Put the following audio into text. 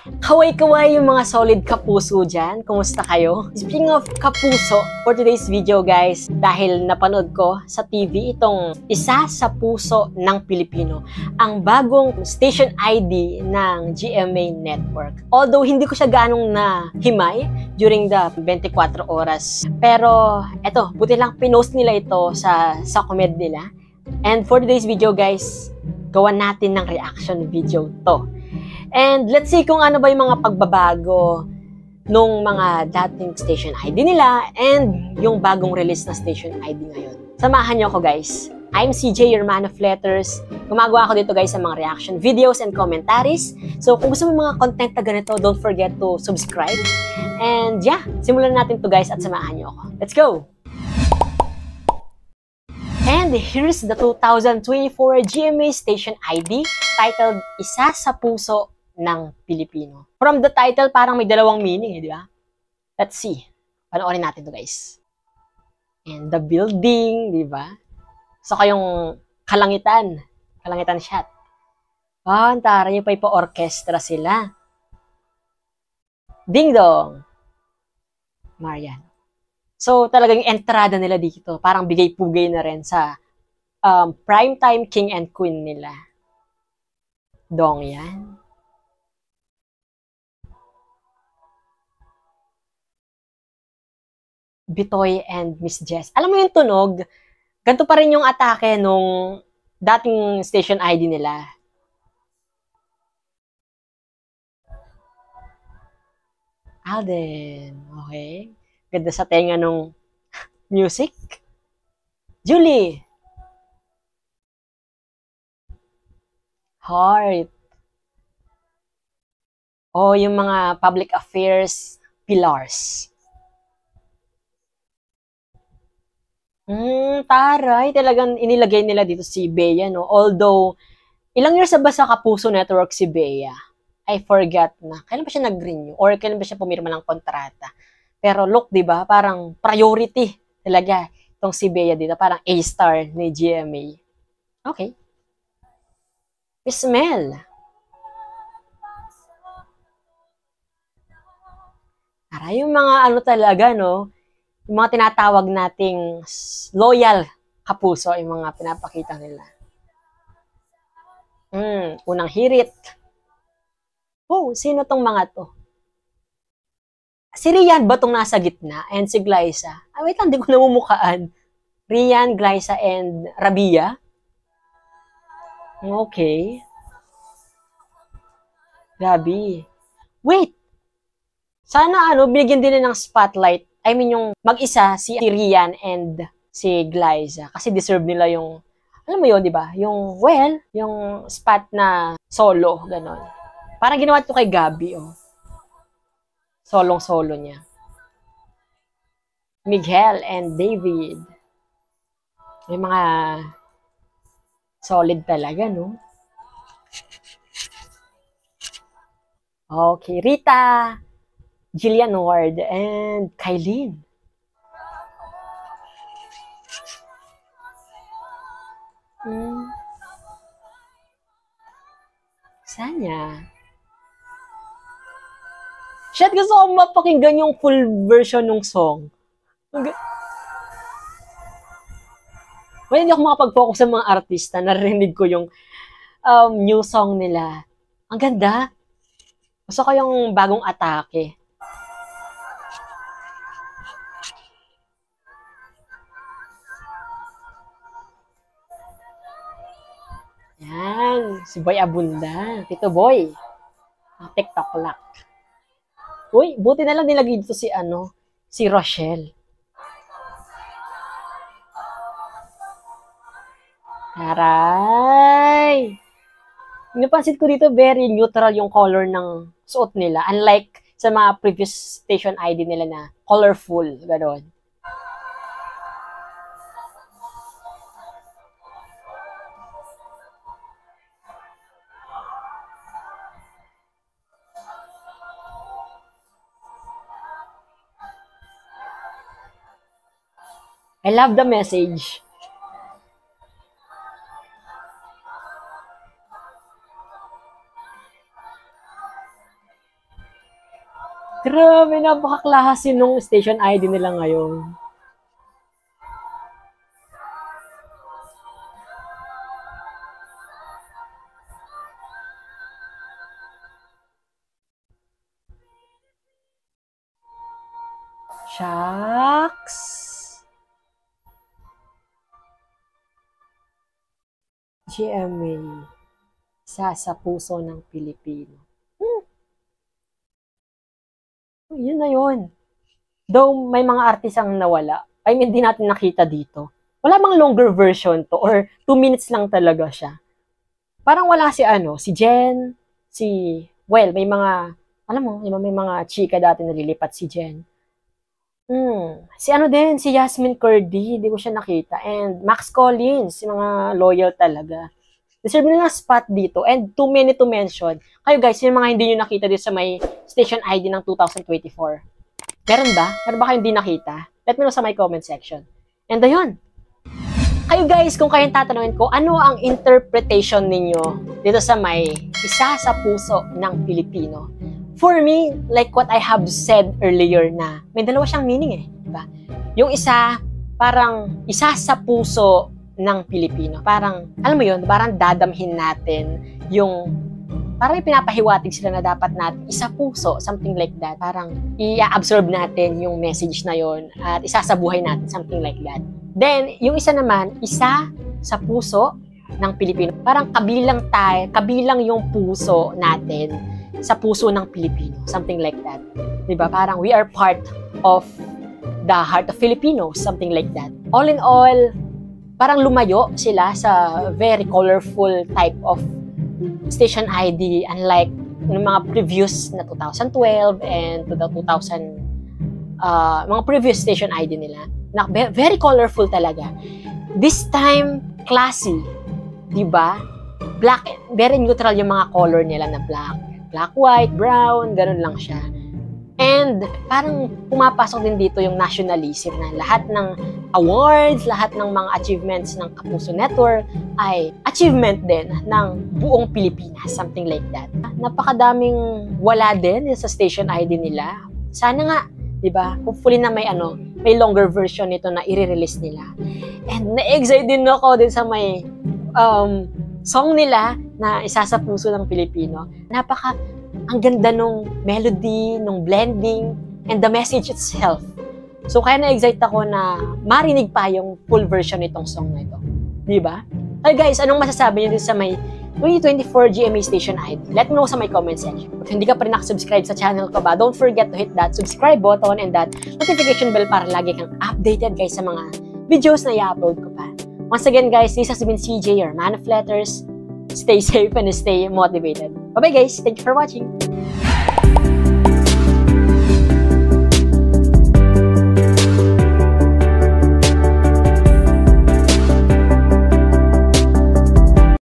Kaway-kaway yung mga solid kapuso dyan. Kumusta kayo? Speaking of kapuso, for today's video guys, dahil napanood ko sa TV itong Isa sa Puso ng Pilipino, ang bagong station ID ng GMA Network. Although hindi ko siya ganong nahimay during the 24 oras. Pero eto, buti lang pinost nila ito sa comment nila. And for today's video guys, gawan natin ng reaction video to. And let's see kung ano ba yung mga pagbabago nung mga dating station ID nila and yung bagong release na station ID ngayon. Samahan niyo ako guys. I'm CJ, your man of letters. Gumagawa ako dito guys sa mga reaction videos and commentaries. So kung gusto mo mga content na ganito, don't forget to subscribe. And yeah, simulan natin to guys at samahan niyo ako. Let's go! And here's the 2024 GMA station ID titled Isa sa Puso ng Pilipino. From the title, parang may dalawang meaning, di ba? Let's see. Panoorin natin to guys. And the building, di ba? So, kayong kalangitan. Kalangitan shot. Ah, ang tara niyo pa ipa-orchestra sila. Ding dong. Marian. So, talagang entrada nila dito. Parang bigay-pugay na rin sa primetime king and queen nila. Dong yan. Bitoy and Miss Jess. Alam mo yung tunog, ganito pa rin yung atake nung dating station ID nila. Alden. Okay. Ganda sa tenga nung music. Julie. Heart. Oh, yung mga public affairs pillars. Taray. Talagang inilagay nila dito si Bea, no? Although, ilang years na ba sa Kapuso Network si Bea? I forgot na. Kailan ba siya nag-renew? Or kailan ba siya pumirma ng kontrata? Pero look, di ba? Parang priority talaga itong si Bea dito. Parang A-star ni GMA. Okay. Miss Mel. Aray, yung mga ano talaga, no? Yung mga tinatawag nating loyal kapuso, yung mga pinapakita nila. Unang hirit. Oh, sino tong mga to? Si Rian ba tong nasa gitna? And si Glyza? Ah, wait lang, di ko namumukaan. Rian, Glyza, and Rabia? Okay. Gabi. Wait! Sana binigyan din ng spotlight. I mean, yung mag-isa, si Rian and si Glyza. Kasi deserve nila yung, alam mo yun, di ba? Yung, well, yung spot na solo, ganon. Parang ginawa ito kay Gabi, oh. Solong-solo niya. Miguel and David. May mga solid talaga, no? Okay, Rita, Jillian Ward, and Kylene. Sanya? Shit, gusto ko mapakinggan yung full version ng song. Well, hindi ako makapag-focus sa mga artista. Narinig ko yung new song nila. Ang ganda. Gusto ko yung bagong atake. Yan. Si Boy Abunda. Tito Boy. TikTok lock. Uy, buti na lang nilagay dito si si Rochelle. Aray! Napansin ko dito, very neutral yung color ng suot nila. Unlike sa mga previous station ID nila na colorful, gano'n. I love the message. Grabe, napaka-klase nung station ID nila ngayon. Shucks. GMA. Sa puso ng Pilipino. Yun na yun. Though may mga artisang nawala, I mean, di natin nakita dito. Wala bang longer version to or 2 minutes lang talaga siya. Parang wala si si Jen, well, may mga, alam mo, may mga chika dati na lilipat si Jen. Si si Yasmin Curdy, hindi ko siya nakita. And Max Collins, si mga loyal talaga. Deserve nila spot dito. And too many to mention. Kayo guys, yung mga hindi nyo nakita dito sa may station ID ng 2024. Meron ba? Meron ba kayo hindi nakita? Let me know sa my comment section. And ayun. Kayo guys, kung kayong tatanungin ko, ano ang interpretation ninyo dito sa may isa sa puso ng Pilipino? For me, like what I have said earlier na may dalawa siyang meaning diba? Yung isa, parang isa sa puso ng Pilipino. Parang, alam mo yun, parang dadamhin natin yung, parang ipinapahiwatig sila na dapat natin isa puso, something like that. Parang i-absorb natin yung message na yun at isasabuhay natin, something like that. Then, yung isa naman, isa sa puso ng Pilipino. Parang kabilang yung puso natin sa puso ng Pilipino. Something like that. Diba? Parang we are part of the heart of Filipinos. Something like that. All in all, parang lumayo sila sa very colorful type of station ID unlike ng mga previous na 2012 and to the 2000 mga previous station ID nila. Na very colorful talaga. This time, classy. Diba? Black, very neutral yung mga color nila na black, white, brown, ganun lang siya. And parang pumapasok din dito yung nationalism na lahat ng awards, lahat ng mga achievements ng Kapuso Network ay achievement din ng buong Pilipinas, something like that. Napakadaming wala din sa station ID nila. Sana nga, 'di ba? Hopefully na may longer version nito na i-release nila. And na-excite din ako din sa may song nila na isa sa puso ng Pilipino. Ang ganda nung melody, nung blending, and the message itself. So, kaya na-excite ako na marinig pa yung full version nitong song na ito. Diba? Hey guys, anong masasabi niyo din sa may 2024 GMA Station ID? Let me know sa my comment section. Kung hindi ka pa rin nakasubscribe sa channel ko ba, don't forget to hit that subscribe button and that notification bell para lagi kang updated guys sa mga videos na i-upload ko pa. Once again guys, this has been CJ, your man of letters. Stay safe and stay motivated. Bye-bye guys. Thank you for watching.